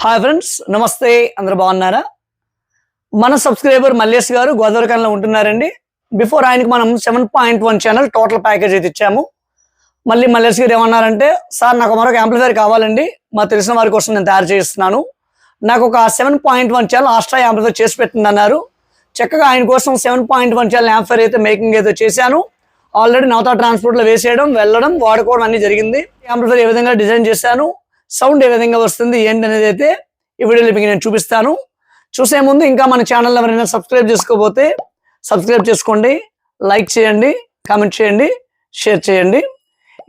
Hi friends, నమస్తే. అందరూ బాగున్నారా? మన సబ్స్క్రైబర్ మల్లేష్ గారు గోదావరిఖనిలో ఉంటున్నారండి. బిఫోర్ ఆయనకి మనం 7.1 ఛానల్ టోటల్ ప్యాకేజ్ అయితే ఇచ్చాము. మళ్ళీ మల్లేష్ గారు ఏమన్నారంటే, సార్ నాకు మరొక యాంప్లిఫైర్ కావాలండి, మా తెలిసిన వారి కోసం నేను తయారు చేస్తున్నాను, నాకు ఒక 7.1 ఛానల్ ఆస్ట్రా యాంప్లిఫైర్ చేసి పెట్టింది అన్నారు. చక్కగా ఆయన కోసం 7.1 ఛానల్ యాంప్లిఫైర్ అయితే మేకింగ్ అయితే చేశాను. ఆల్రెడీ నవతా ట్రాన్స్పోర్ట్లో వేసేయడం, వెళ్ళడం, వాడుకోవడం అన్నీ జరిగింది. యాంప్లిఫైర్ ఏ విధంగా డిజైన్ చేశాను, సౌండ్ ఏ విధంగా వస్తుంది ఏంటి అనేది అయితే ఈ వీడియోలో మీకు నేను చూపిస్తాను. చూసే ముందు ఇంకా మన ఛానల్ ఎవరైనా సబ్స్క్రైబ్ చేసుకోకపోతే సబ్స్క్రైబ్ చేసుకోండి, లైక్ చేయండి, కామెంట్ చేయండి, షేర్ చేయండి.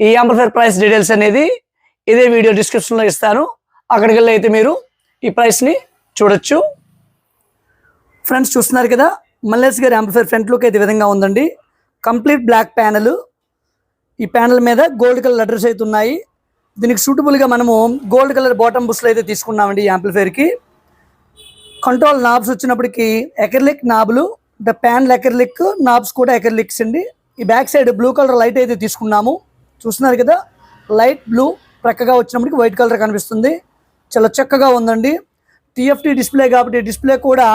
ఈ యాంప్లిఫైర్ ప్రైస్ డీటెయిల్స్ అనేది ఇదే వీడియో డిస్క్రిప్షన్లో ఇస్తాను. అక్కడికి వెళ్ళి అయితే మీరు ఈ ప్రైస్ని చూడొచ్చు. ఫ్రెండ్స్, చూస్తున్నారు కదా, మల్లేష్ గారి యాంప్లిఫైర్ ఫ్రంట్ లుక్ అయితే ఈ విధంగా ఉందండి. Complete black panel. ఈ ప్యానల్ మీద గోల్డ్ కలర్ లెటర్స్ అయితే ఉన్నాయి. దీనికి సూటబుల్గా మనము గోల్డ్ కలర్ బాటమ్ బుస్లు అయితే తీసుకున్నామండి. ఈ యాంప్లిఫైర్కి కంట్రోల్ నాబ్స్ వచ్చినప్పటికీ ఎకర్లిక్ నాబ్లు, ప్యానల్ ఎకర్లిక్, నాబ్స్ కూడా ఎకర్లిక్స్ అండి. ఈ back side blue colour light అయితే తీసుకున్నాము. చూస్తున్నారు కదా, లైట్ బ్లూ, ప్రక్కగా వచ్చినప్పటికి వైట్ కలర్ కనిపిస్తుంది. చాలా చక్కగా ఉందండి. టీఎఫ్టీ డిస్ప్లే కాబట్టి డిస్ప్లే కూడా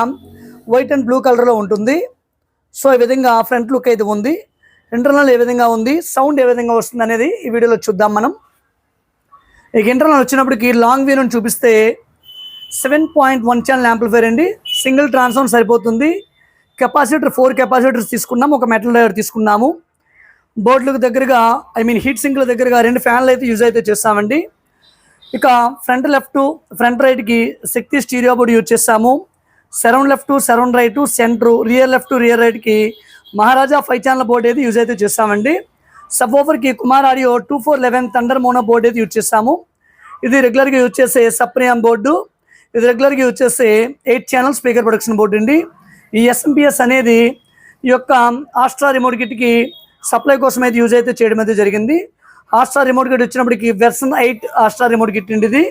వైట్ అండ్ బ్లూ కలర్లో ఉంటుంది. సో ఈ విధంగా ఫ్రంట్ లుక్ అయితే ఉంది. ఇంటర్నల్ ఏ విధంగా ఉంది, సౌండ్ ఏ విధంగా వస్తుంది అనేది ఈ వీడియోలో చూద్దాం మనం. ఇక ఇంటర్నల్ వచ్చినప్పటికి లాంగ్ వ్యూ నుంచి చూపిస్తే 7.1 ఛానల్ యాంప్లిఫైర్ అండి. సింగిల్ ట్రాన్స్ఫార్మర్ సరిపోతుంది. కెపాసిటర్ 4 కెపాసిటర్స్ తీసుకున్నాము, ఒక మెటల్ డయోడ్ తీసుకున్నాము. బోర్డులకు దగ్గరగా హీట్ సింక్ల దగ్గరగా 2 ఫ్యాన్లు అయితే యూజ్ అయితే చేస్తామండి. ఇక ఫ్రంట్ లెఫ్ట్, ఫ్రంట్ రైట్కి శక్తి స్టీరియో బోర్డు యూజ్ చేస్తాము. Surround left, surround right, centre, rear left, rear రైట్కి మహారాజా 5 ఛానల్ బోర్డు అయితే యూజ్ అయితే చేస్తామండి. సబ్వూఫర్కి Kumar audio 2411 thunder mono board అయితే యూజ్ చేస్తాము. ఇది రెగ్యులర్గా యూజ్ చేసే సప్రియామ్ బోర్డు. ఇది రెగ్యులర్గా యూజ్ చేసే 8 ఛానల్ స్పీకర్ ప్రొడక్షన్ బోర్డు అండి. ఈ ఎస్ఎంపిఎస్ అనేది ఈ యొక్క ఆస్ట్రా రిమోట్ కిట్కి సప్లై కోసం అయితే యూజ్ అయితే చేయడం అయితే జరిగింది. ఆస్ట్రా రిమోట్ కిట్ వచ్చినప్పటికి వెర్షన్ 8 ఆస్ట్రా రిమోట్ కిట్ అండి ఇది.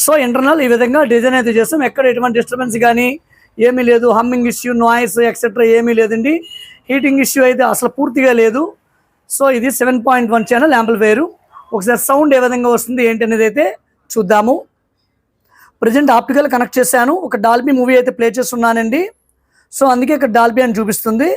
సో ఇంటర్నల్ ఈ విధంగా డిజైన్ అయితే చేస్తాం. ఎక్కడ ఎటువంటి డిస్టర్బెన్స్ కానీ ఏమీ లేదు. హమ్మింగ్ ఇష్యూ, నాయిస్ ఎక్సెట్రా ఏమీ లేదండి. హీటింగ్ ఇష్యూ అయితే అసలు పూర్తిగా లేదు. సో ఇది 7.1 ఛానల్ యాంప్లిఫైర్. ఒకసారి సౌండ్ ఏ విధంగా వస్తుంది ఏంటి అనేది అయితే చూద్దాము. ప్రజెంట్ ఆప్టికల్ కనెక్ట్ చేశాను. ఒక డాల్బీ మూవీ అయితే ప్లే చేస్తున్నానండి. సో అందుకే ఇక్కడ డాల్బీ అని చూపిస్తుంది.